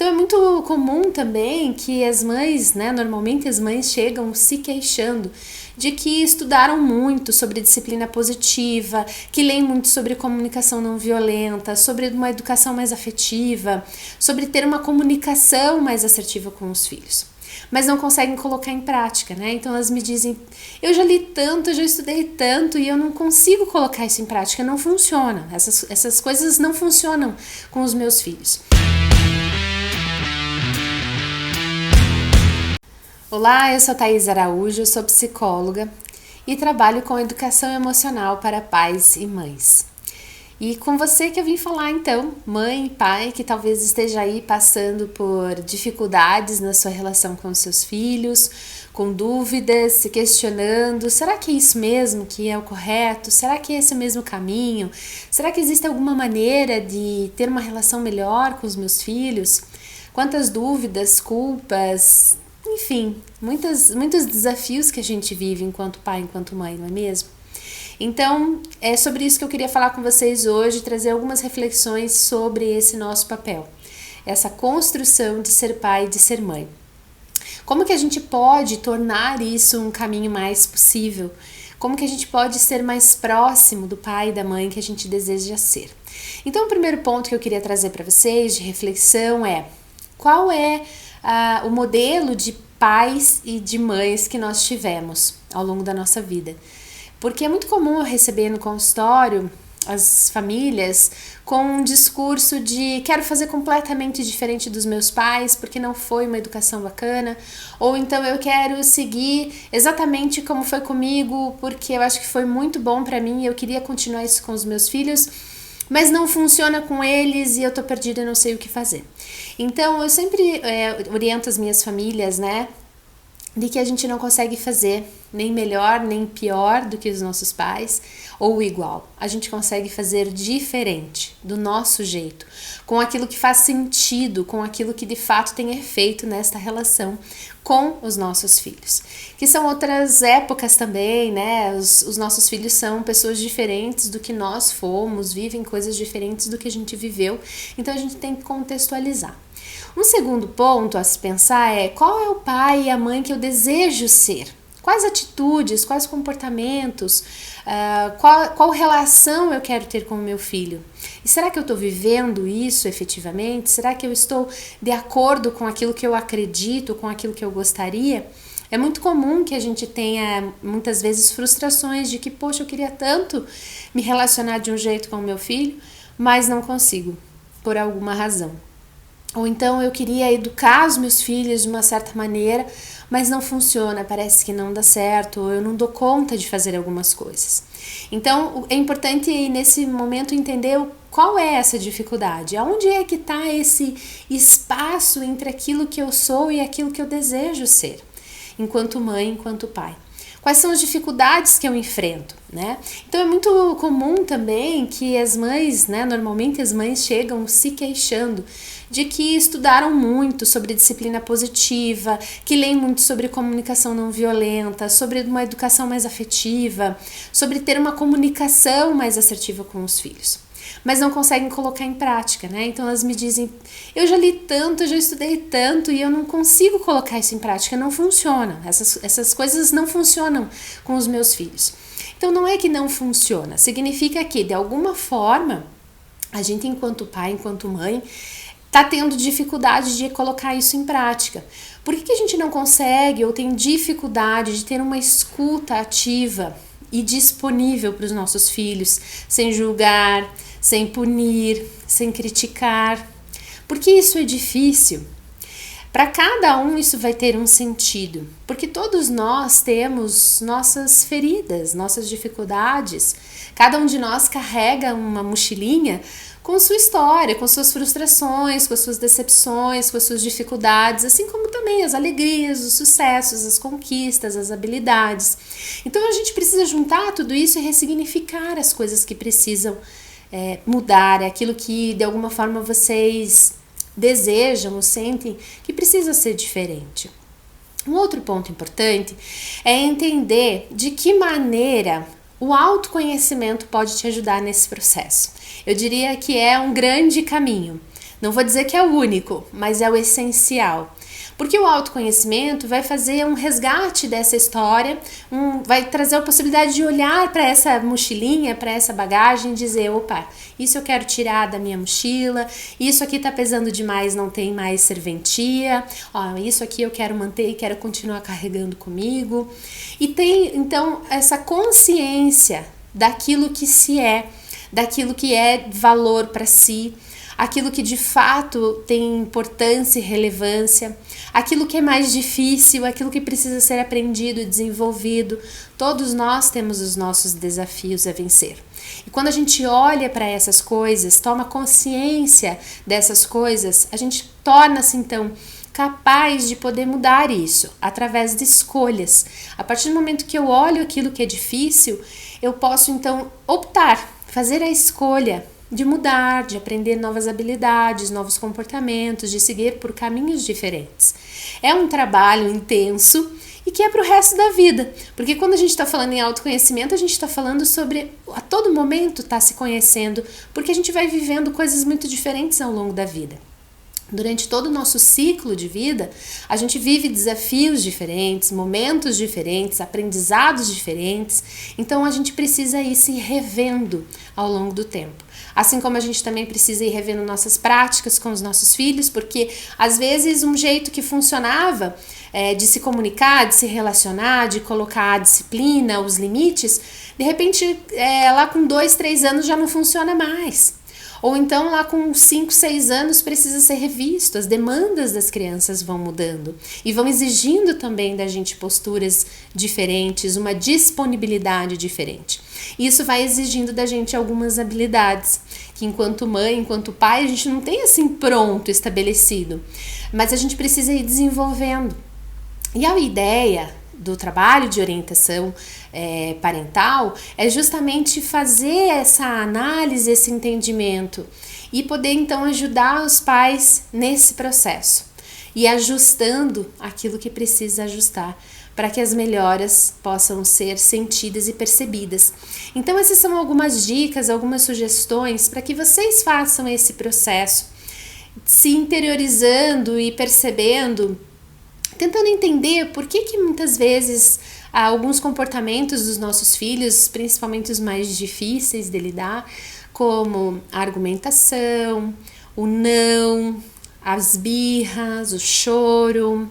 Então é muito comum também que as mães, né, normalmente as mães chegam se queixando de que estudaram muito sobre disciplina positiva, que leem muito sobre comunicação não violenta, sobre uma educação mais afetiva, sobre ter uma comunicação mais assertiva com os filhos, mas não conseguem colocar em prática, né? Então elas me dizem, eu já li tanto, eu já estudei tanto e eu não consigo colocar isso em prática, não funciona, essas coisas não funcionam com os meus filhos. Olá, eu sou Thaís Araújo, sou psicóloga e trabalho com educação emocional para pais e mães. E com você que eu vim falar então, mãe e pai que talvez esteja aí passando por dificuldades na sua relação com os seus filhos, com dúvidas, se questionando, será que é isso mesmo que é o correto? Será que é esse o mesmo caminho? Será que existe alguma maneira de ter uma relação melhor com os meus filhos? Quantas dúvidas, culpas, enfim, muitos desafios que a gente vive enquanto pai, enquanto mãe, não é mesmo? Então, é sobre isso que eu queria falar com vocês hoje, trazer algumas reflexões sobre esse nosso papel, essa construção de ser pai e de ser mãe. Como que a gente pode tornar isso um caminho mais possível? Como que a gente pode ser mais próximo do pai e da mãe que a gente deseja ser? Então, o primeiro ponto que eu queria trazer para vocês de reflexão é: qual é o modelo de pais e de mães que nós tivemos ao longo da nossa vida? Porque é muito comum eu receber no consultório as famílias com um discurso de quero fazer completamente diferente dos meus pais porque não foi uma educação bacana, ou então eu quero seguir exatamente como foi comigo porque eu acho que foi muito bom para mim e eu queria continuar isso com os meus filhos, mas não funciona com eles e eu tô perdida e não sei o que fazer. Então eu sempre oriento as minhas famílias, né, de que a gente não consegue fazer nem melhor nem pior do que os nossos pais ou igual. A gente consegue fazer diferente, do nosso jeito, com aquilo que faz sentido, com aquilo que de fato tem efeito nesta relação com os nossos filhos. Que são outras épocas também, né? Os nossos filhos são pessoas diferentes do que nós fomos, vivem coisas diferentes do que a gente viveu, então a gente tem que contextualizar. Um segundo ponto a se pensar é: qual é o pai e a mãe que eu desejo ser? Quais atitudes, quais comportamentos, qual relação eu quero ter com o meu filho? E será que eu estou vivendo isso efetivamente? Será que eu estou de acordo com aquilo que eu acredito, com aquilo que eu gostaria? É muito comum que a gente tenha, muitas vezes, frustrações de que, poxa, eu queria tanto me relacionar de um jeito com o meu filho, mas não consigo, por alguma razão. Ou então eu queria educar os meus filhos de uma certa maneira, mas não funciona, parece que não dá certo, ou eu não dou conta de fazer algumas coisas. Então é importante nesse momento entender qual é essa dificuldade, aonde é que está esse espaço entre aquilo que eu sou e aquilo que eu desejo ser, enquanto mãe, enquanto pai. Quais são as dificuldades que eu enfrento, né? Então é muito comum também que as mães, né, normalmente as mães chegam se queixando de que estudaram muito sobre disciplina positiva, que leem muito sobre comunicação não violenta, sobre uma educação mais afetiva, sobre ter uma comunicação mais assertiva com os filhos, mas não conseguem colocar em prática, né? Então elas me dizem, eu já li tanto, eu já estudei tanto e eu não consigo colocar isso em prática, não funciona, essas coisas não funcionam com os meus filhos. Então não é que não funciona, significa que de alguma forma a gente enquanto pai, enquanto mãe, tá tendo dificuldade de colocar isso em prática. Por que a gente não consegue ou tem dificuldade de ter uma escuta ativa e disponível para os nossos filhos, sem julgar, sem punir, sem criticar? Porque isso é difícil. Para cada um isso vai ter um sentido, porque todos nós temos nossas feridas, nossas dificuldades. Cada um de nós carrega uma mochilinha com sua história, com suas frustrações, com as suas decepções, com as suas dificuldades, assim como também as alegrias, os sucessos, as conquistas, as habilidades. Então a gente precisa juntar tudo isso e ressignificar as coisas que precisam mudar, aquilo que de alguma forma vocês desejam ou sentem que precisa ser diferente. Um outro ponto importante é entender de que maneira o autoconhecimento pode te ajudar nesse processo. Eu diria que é um grande caminho. Não vou dizer que é o único, mas é o essencial. Porque o autoconhecimento vai fazer um resgate dessa história, vai trazer a possibilidade de olhar para essa mochilinha, para essa bagagem e dizer, opa, isso eu quero tirar da minha mochila, isso aqui tá pesando demais, não tem mais serventia, ó, isso aqui eu quero manter e quero continuar carregando comigo. E tem, então, essa consciência daquilo que se é, daquilo que é valor para si, aquilo que de fato tem importância e relevância, aquilo que é mais difícil, aquilo que precisa ser aprendido e desenvolvido. Todos nós temos os nossos desafios a vencer. E quando a gente olha para essas coisas, toma consciência dessas coisas, a gente torna-se então capaz de poder mudar isso através de escolhas. A partir do momento que eu olho aquilo que é difícil, eu posso então optar, fazer a escolha de mudar, de aprender novas habilidades, novos comportamentos, de seguir por caminhos diferentes. É um trabalho intenso e que é para o resto da vida, porque quando a gente está falando em autoconhecimento, a gente está falando sobre a todo momento estar se conhecendo, porque a gente vai vivendo coisas muito diferentes ao longo da vida. Durante todo o nosso ciclo de vida, a gente vive desafios diferentes, momentos diferentes, aprendizados diferentes, então a gente precisa ir se revendo ao longo do tempo. Assim como a gente também precisa ir revendo nossas práticas com os nossos filhos, porque às vezes um jeito que funcionava de se comunicar, de se relacionar, de colocar a disciplina, os limites, de repente lá com 2, 3 anos já não funciona mais. Ou então lá com 5, 6 anos precisa ser revisto, as demandas das crianças vão mudando e vão exigindo também da gente posturas diferentes, uma disponibilidade diferente. Isso vai exigindo da gente algumas habilidades que enquanto mãe, enquanto pai, a gente não tem assim pronto, estabelecido, mas a gente precisa ir desenvolvendo. E a ideia do trabalho de orientação parental é justamente fazer essa análise, esse entendimento e poder então ajudar os pais nesse processo e ajustando aquilo que precisa ajustar para que as melhoras possam ser sentidas e percebidas. Então essas são algumas dicas, algumas sugestões para que vocês façam esse processo, se interiorizando e percebendo, tentando entender por que muitas vezes alguns comportamentos dos nossos filhos, principalmente os mais difíceis de lidar, como a argumentação, o não, as birras, o choro,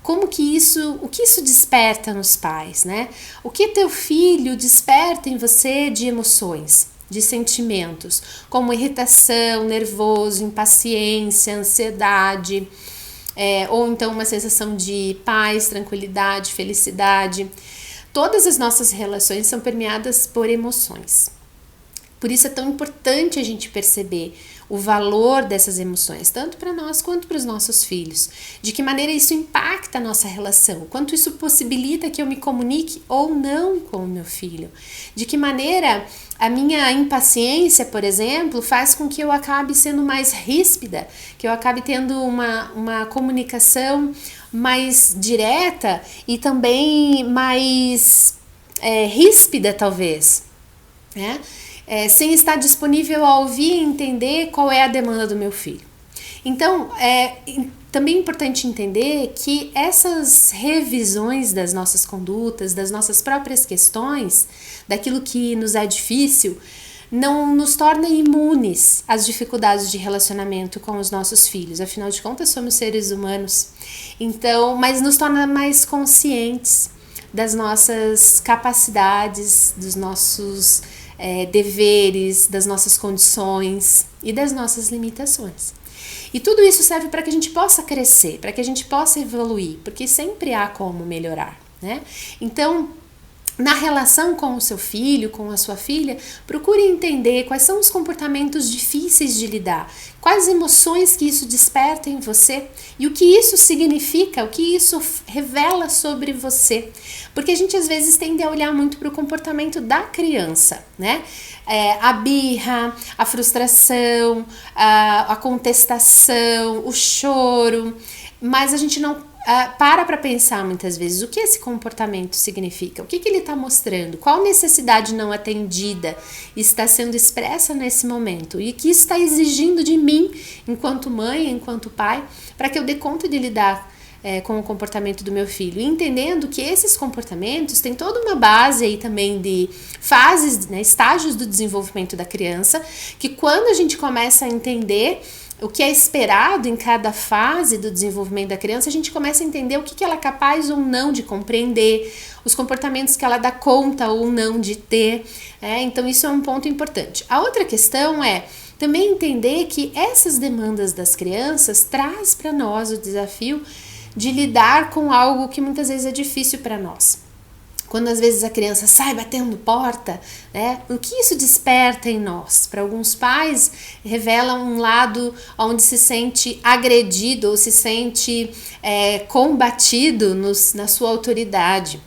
o que isso desperta nos pais, né? O que teu filho desperta em você de emoções, de sentimentos, como irritação, nervoso, impaciência, ansiedade, ou então uma sensação de paz, tranquilidade, felicidade. Todas as nossas relações são permeadas por emoções. Por isso é tão importante a gente perceber o valor dessas emoções, tanto para nós quanto para os nossos filhos. De que maneira isso impacta a nossa relação, quanto isso possibilita que eu me comunique ou não com o meu filho. De que maneira a minha impaciência, por exemplo, faz com que eu acabe sendo mais ríspida, que eu acabe tendo uma comunicação mais direta e também mais ríspida, talvez, né? Sem estar disponível a ouvir e entender qual é a demanda do meu filho. Então, também é importante entender que essas revisões das nossas condutas, das nossas próprias questões, daquilo que nos é difícil, não nos torna imunes às dificuldades de relacionamento com os nossos filhos. Afinal de contas, somos seres humanos. Então, mas nos torna mais conscientes das nossas capacidades, dos nossos deveres, das nossas condições e das nossas limitações. E tudo isso serve para que a gente possa crescer, para que a gente possa evoluir, porque sempre há como melhorar, né? Então, na relação com o seu filho, com a sua filha, procure entender quais são os comportamentos difíceis de lidar, quais emoções que isso desperta em você e o que isso significa, o que isso revela sobre você. Porque a gente às vezes tende a olhar muito para o comportamento da criança, né? A birra, a frustração, a contestação, o choro, mas a gente não para pensar muitas vezes o que esse comportamento significa, o que ele está mostrando, qual necessidade não atendida está sendo expressa nesse momento e que está exigindo de mim, enquanto mãe, enquanto pai, para que eu dê conta de lidar com o comportamento do meu filho, entendendo que esses comportamentos têm toda uma base aí também de fases, né, estágios do desenvolvimento da criança, que quando a gente começa a entender o que é esperado em cada fase do desenvolvimento da criança, a gente começa a entender o que ela é capaz ou não de compreender, os comportamentos que ela dá conta ou não de ter. Então isso é um ponto importante. A outra questão é também entender que essas demandas das crianças traz para nós o desafio de lidar com algo que muitas vezes é difícil para nós. Quando às vezes a criança sai batendo porta, né? O que isso desperta em nós? Para alguns pais, revela um lado onde se sente agredido ou se sente combatido na sua autoridade.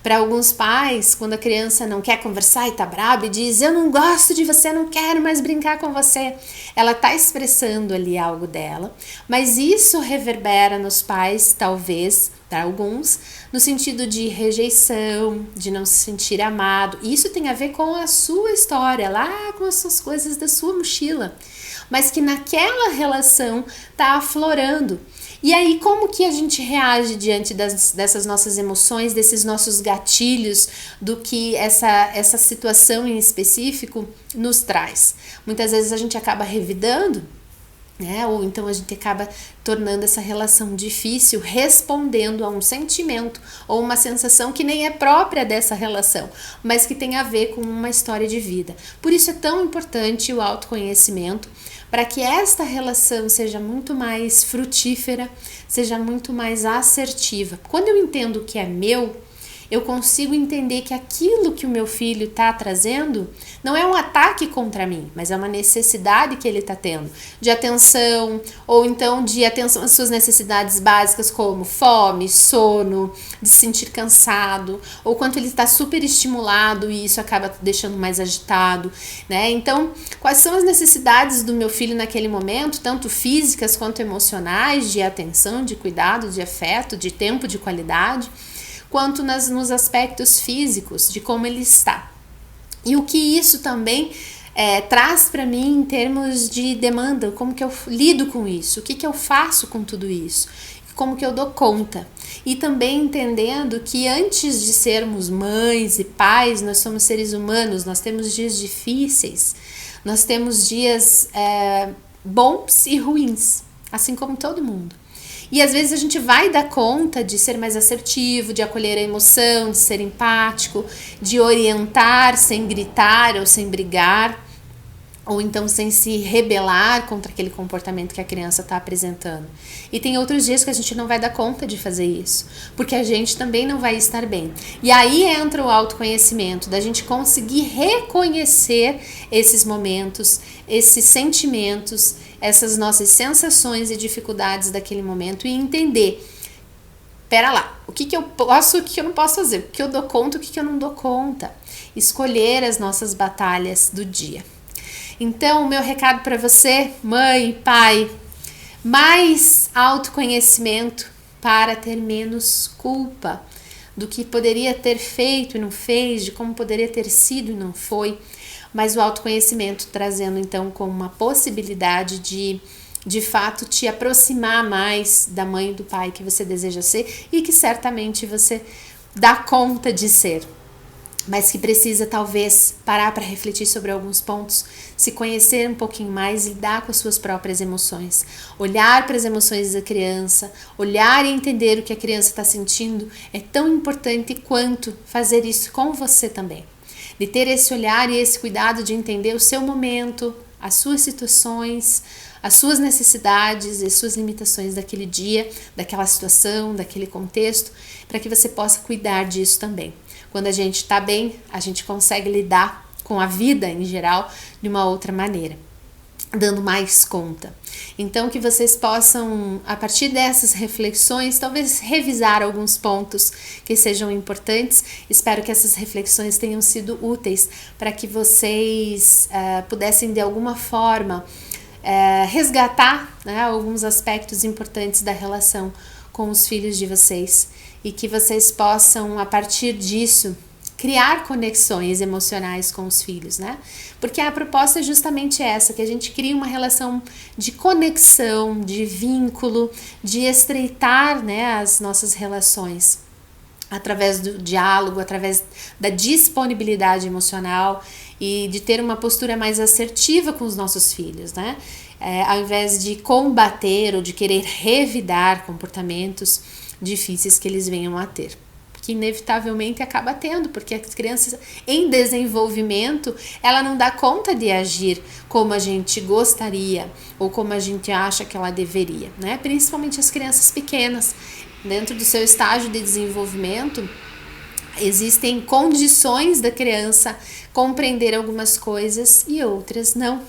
Para alguns pais, quando a criança não quer conversar e tá brava e diz: eu não gosto de você, não quero mais brincar com você, ela tá expressando ali algo dela, mas isso reverbera nos pais, talvez, para alguns, no sentido de rejeição, de não se sentir amado. Isso tem a ver com a sua história, lá com as suas coisas da sua mochila, mas que naquela relação tá aflorando. E aí, como que a gente reage diante dessas nossas emoções, desses nossos gatilhos, do que essa situação em específico nos traz? Muitas vezes a gente acaba revidando, né? Ou então a gente acaba tornando essa relação difícil, respondendo a um sentimento ou uma sensação que nem é própria dessa relação, mas que tem a ver com uma história de vida. Por isso é tão importante o autoconhecimento, para que esta relação seja muito mais frutífera, seja muito mais assertiva. Quando eu entendo o que é meu, eu consigo entender que aquilo que o meu filho está trazendo não é um ataque contra mim, mas é uma necessidade que ele está tendo de atenção, ou então de atenção às suas necessidades básicas como fome, sono, de se sentir cansado, ou quanto ele está super estimulado e isso acaba deixando mais agitado, né? Então, quais são as necessidades do meu filho naquele momento, tanto físicas quanto emocionais, de atenção, de cuidado, de afeto, de tempo de qualidade, quanto nos aspectos físicos, de como ele está. E o que isso também traz para mim em termos de demanda, como que eu lido com isso, o que eu faço com tudo isso, como que eu dou conta. E também entendendo que antes de sermos mães e pais, nós somos seres humanos, nós temos dias difíceis, nós temos dias bons e ruins, assim como todo mundo. E às vezes a gente vai dar conta de ser mais assertivo, de acolher a emoção, de ser empático, de orientar sem gritar ou sem brigar, ou então sem se rebelar contra aquele comportamento que a criança está apresentando. E tem outros dias que a gente não vai dar conta de fazer isso, porque a gente também não vai estar bem. E aí entra o autoconhecimento, da gente conseguir reconhecer esses momentos, esses sentimentos, essas nossas sensações e dificuldades daquele momento e entender, pera lá, o que eu posso, o que eu não posso fazer, o que eu dou conta, o que eu não dou conta. Escolher as nossas batalhas do dia. Então, o meu recado para você, mãe, pai, mais autoconhecimento para ter menos culpa do que poderia ter feito e não fez, de como poderia ter sido e não foi, mas o autoconhecimento trazendo então como uma possibilidade de fato te aproximar mais da mãe e do pai que você deseja ser e que certamente você dá conta de ser, mas que precisa talvez parar para refletir sobre alguns pontos, se conhecer um pouquinho mais e lidar com as suas próprias emoções. Olhar para as emoções da criança, olhar e entender o que a criança está sentindo é tão importante quanto fazer isso com você também. De ter esse olhar e esse cuidado de entender o seu momento, as suas situações, as suas necessidades e suas limitações daquele dia, daquela situação, daquele contexto, para que você possa cuidar disso também. Quando a gente está bem, a gente consegue lidar com a vida em geral de uma outra maneira, dando mais conta. Então que vocês possam, a partir dessas reflexões, talvez revisar alguns pontos que sejam importantes. Espero que essas reflexões tenham sido úteis para que vocês pudessem de alguma forma resgatar, né, alguns aspectos importantes da relação com os filhos de vocês e que vocês possam, a partir disso, criar conexões emocionais com os filhos, né? Porque a proposta é justamente essa, que a gente crie uma relação de conexão, de vínculo, de estreitar, né, as nossas relações através do diálogo, através da disponibilidade emocional e de ter uma postura mais assertiva com os nossos filhos, né? Ao invés de combater ou de querer revidar comportamentos difíceis que eles venham a ter, que inevitavelmente acaba tendo, porque as crianças em desenvolvimento, ela não dá conta de agir como a gente gostaria ou como a gente acha que ela deveria, né? Principalmente as crianças pequenas. Dentro do seu estágio de desenvolvimento, existem condições da criança compreender algumas coisas e outras não.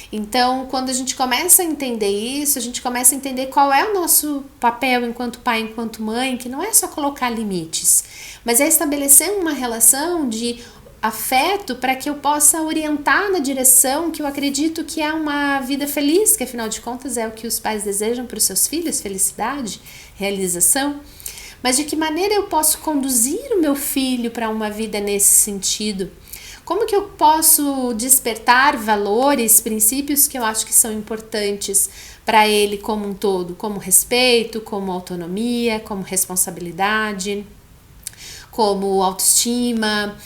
Então, quando a gente começa a entender isso, a gente começa a entender qual é o nosso papel enquanto pai, enquanto mãe, que não é só colocar limites, mas é estabelecer uma relação de afeto para que eu possa orientar na direção que eu acredito que é uma vida feliz, que afinal de contas é o que os pais desejam para os seus filhos, felicidade, realização. Mas de que maneira eu posso conduzir o meu filho para uma vida nesse sentido? Como que eu posso despertar valores, princípios que eu acho que são importantes para ele como um todo, como respeito, como autonomia, como responsabilidade, como autoestima,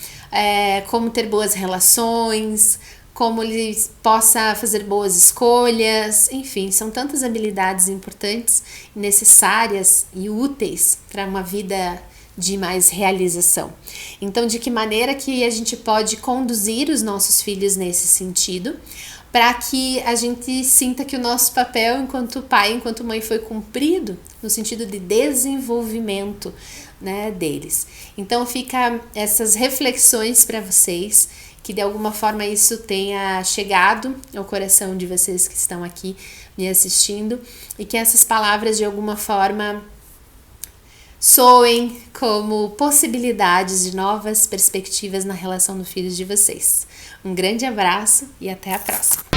como ter boas relações, como ele possa fazer boas escolhas, enfim, são tantas habilidades importantes, necessárias e úteis para uma vida de mais realização. Então, de que maneira que a gente pode conduzir os nossos filhos nesse sentido, para que a gente sinta que o nosso papel enquanto pai, enquanto mãe foi cumprido, no sentido de desenvolvimento, né, deles. Então, fica essas reflexões para vocês, que de alguma forma isso tenha chegado ao coração de vocês que estão aqui me assistindo, e que essas palavras de alguma forma soem como possibilidades de novas perspectivas na relação dos filhos de vocês. Um grande abraço e até a próxima!